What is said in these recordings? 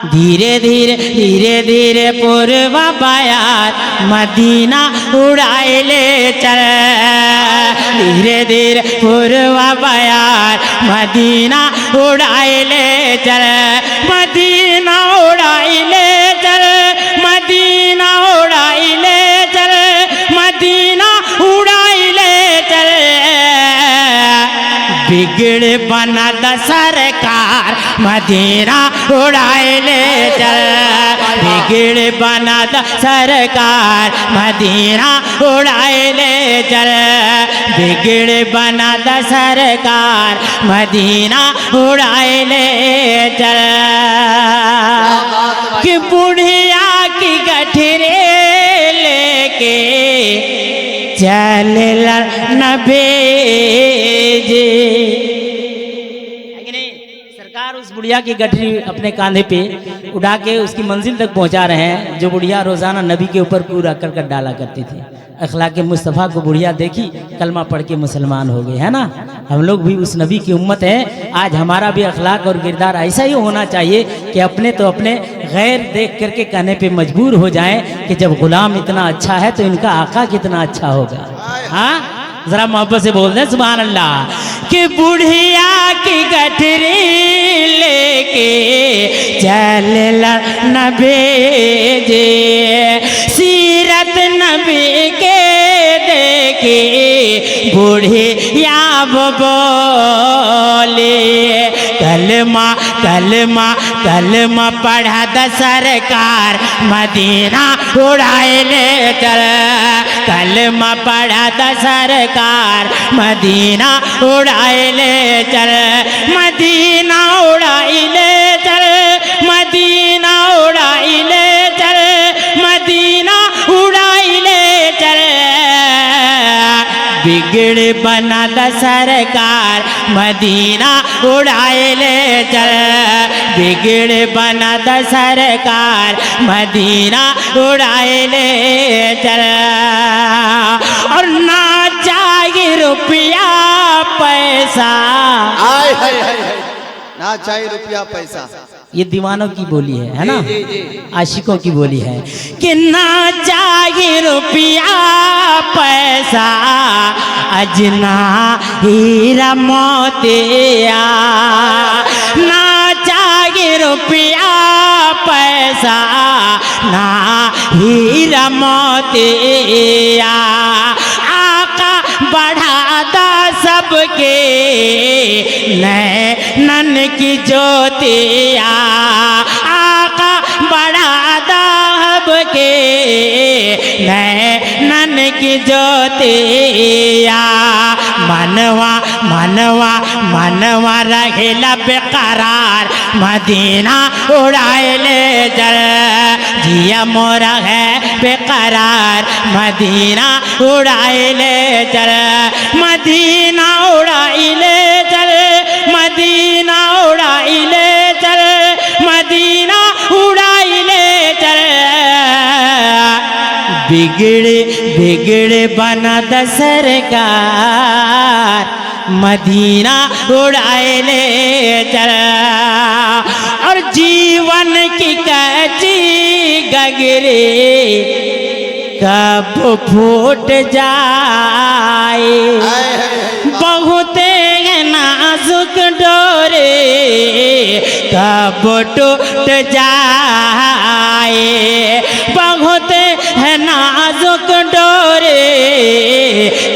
धीरे धीरे धीरे धीरे पूर्वा बयार मदीना उड़ाए ले चल। धीरे धीरे पूर्वा बयार मदीना उड़ाए ले चल। मदीना उड़ाए ले चल। मदीना उड़ाए ले चल। मदीना उड़ाए ले चल। बिगड़ बना द सरकार मदीना उड़ाए ले चल। बिगड़ बना द सरकार मदीना उड़ाए ले चल। बिगड़ बना द सरकार मदीना उड़ाए ले चल। कि बुढ़िया की गठरे लेके चल न भेजे। सरकार उस बुढ़िया की गठरी अपने कांधे पे उड़ा के उसकी मंजिल तक पहुंचा रहे हैं। जो बुढ़िया रोजाना नबी के ऊपर कूड़ा कर डाला करती थी। अखलाके मुस्तफ़ा को बुढ़िया देखी, कलमा पढ़ के मुसलमान हो गए, है ना। हम लोग भी उस नबी की उम्मत है। आज हमारा भी अखलाक और किरदार ऐसा ही होना चाहिए कि अपने तो अपने गैर देख करके कहने पे मजबूर हो जाएं कि जब गुलाम इतना अच्छा है तो इनका आका कितना अच्छा होगा। हाँ, जरा मोहब्बत से बोल दे सुभान अल्लाह। कि बुढ़िया की गठरी लेके चल न भेजे। सीरत नबी के देखे बुढ़िया बोले। कलमा कलमा कलमा पढ़ा द सरकार मदीना उड़ाए ले चल। कलमा पढ़ा द सरकार मदीना उड़ाए ले चल। मदीना उड़ाए ले चल। मदीना उड़ाए ले चल। मदीना उड़ाए ले चल। बिगड़ बना द सरकार मदीना उड़ाए ले चल। बिगड़ बना द सरकार मदीना उड़ाए ले चल। और ना चाहिए रुपया पैसा। आय हाय हाय हाय, ना चाहिए रुपया पैसा। ये दीवानों की बोली है ना, आशिकों की बोली है कि ना चाहिए रुपया पैसा अजना हीरा मोतिया। ना चाहिए रुपया पैसा ना हीरा मोतिया। आका बढ़ा दा सबके नैनन की ज्योतिया। आका बढ़ा दा सबके नैनन की ज्योतिया। मनवा मनवा मनवा रहेला बेकरार मदीना उड़ाए ले चल। जिया मोरा है बेकरार मदीना उड़ाए ले चल। मदीना उड़ाए ले चल। मदीना उड़ाए ले चल। मदीना उड़ाए ले चल। बिगड़े बिगड़े बना द सरकार मदीना उड़ाए ले चल। और जीवन की कच्ची गगरे कब फूट जाए। बहुत नाजुक डोरे कब टूट जाए। बहुत है नाजुक डोरे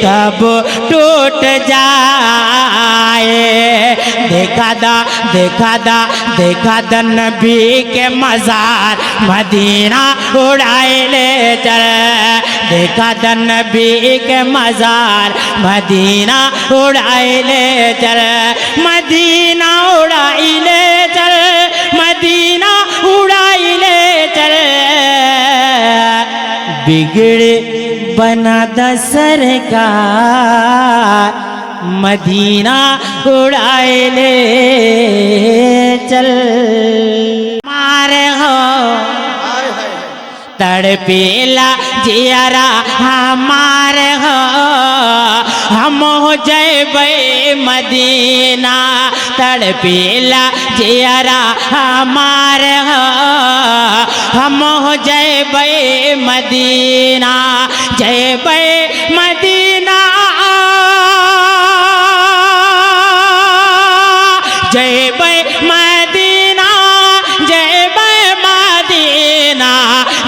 कब टूट जाए। देखा दा नबी के मजार मदीना उड़ाए ले चल। देखा दा नबी के मजार मदीना उड़ाए ले चल। मदीना उड़ाए ले चल। मदीना उड़ाए ले चल। बिगड़े बना द सरकार मदीना उड़ाए ले चल। मारे हो तड़पेला जियारा हमारे हो। हम हो जय मदीना तड़पेला जियरा हमार हम हो जय मदीना जय मदीना जय मदीना जय मदीना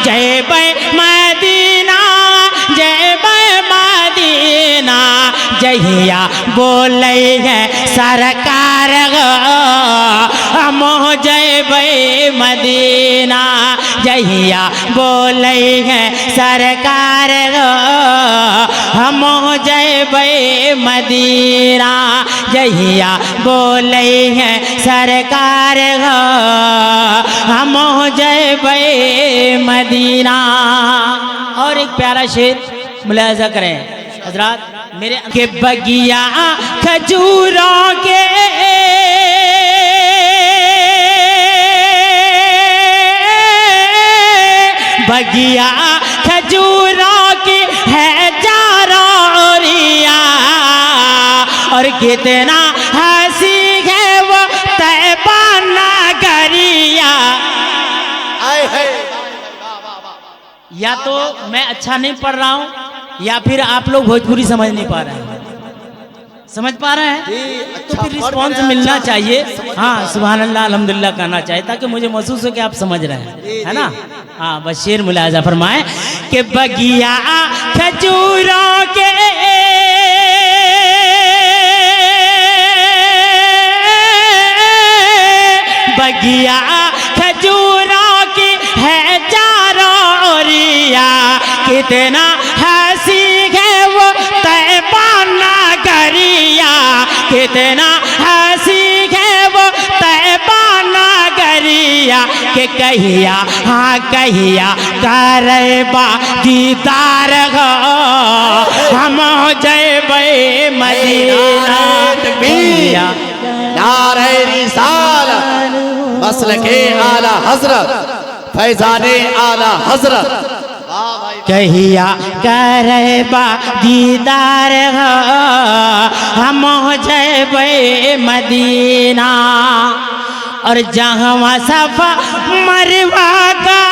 जय मदीना जय मदीना जहिया बोले है सरकार हम हो जय मदीना जहिया बोले है सरकार हम हो जय मदीना जहिया बोले है सरकार हम हो जय मदीना। और एक प्यारा शेर मुलाजा करें हजरात मेरे के बगिया खजूरों के बगिया खजूरों की है जारोरिया और कितना हंसी है वो तैबा नगरिया। या तो मैं अच्छा नहीं पढ़ रहा हूँ या फिर आप लोग भोजपुरी समझ नहीं पा रहे हैं। समझ पा रहे हैं तो फिर रिस्पॉन्स मिलना चाहिए। हाँ सुभान अल्लाह अल्हम्दुलिल्लाह कहना चाहिए ताकि मुझे महसूस हो कि आप समझ रहे हैं, है ना। हाँ बस शेर मुलाजा फरमाए कि बगिया खजूरों के बगिया खजूरों की है जारोरिया कितना हंसी है वो तैबा नगरिया कितना हंसी है वो तैबा नगरिया के कहिया हाँ कहिया करबा दीदार हम हो जय मदीना कहिया नारे रिसालत मसलके आला हजरत फैजाने आला हजरत कहिया करबा दीदार हम हो जय मदीना। और जहाँ सफा मरवा का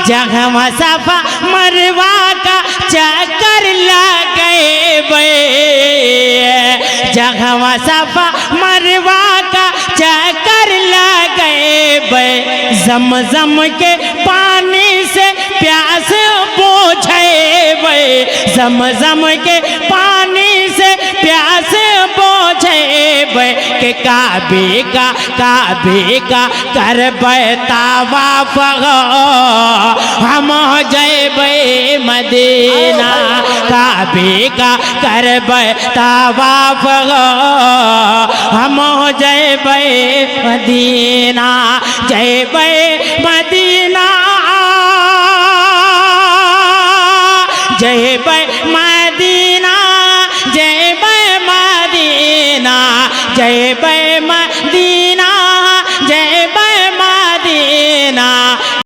जहाँ सफा मरवा का चक्कर लगे जहाँ सफा मरवा का चक्कर लगे ज़म के पानी से प्यास बुझे ज़म के पानी से प्यास बुझे के काबे का करबे तवाफ हम हो जय मदीना काबे का करबे तवाफ हम हो जय मदीना जय मदीना जय मदीना जय मदीना जय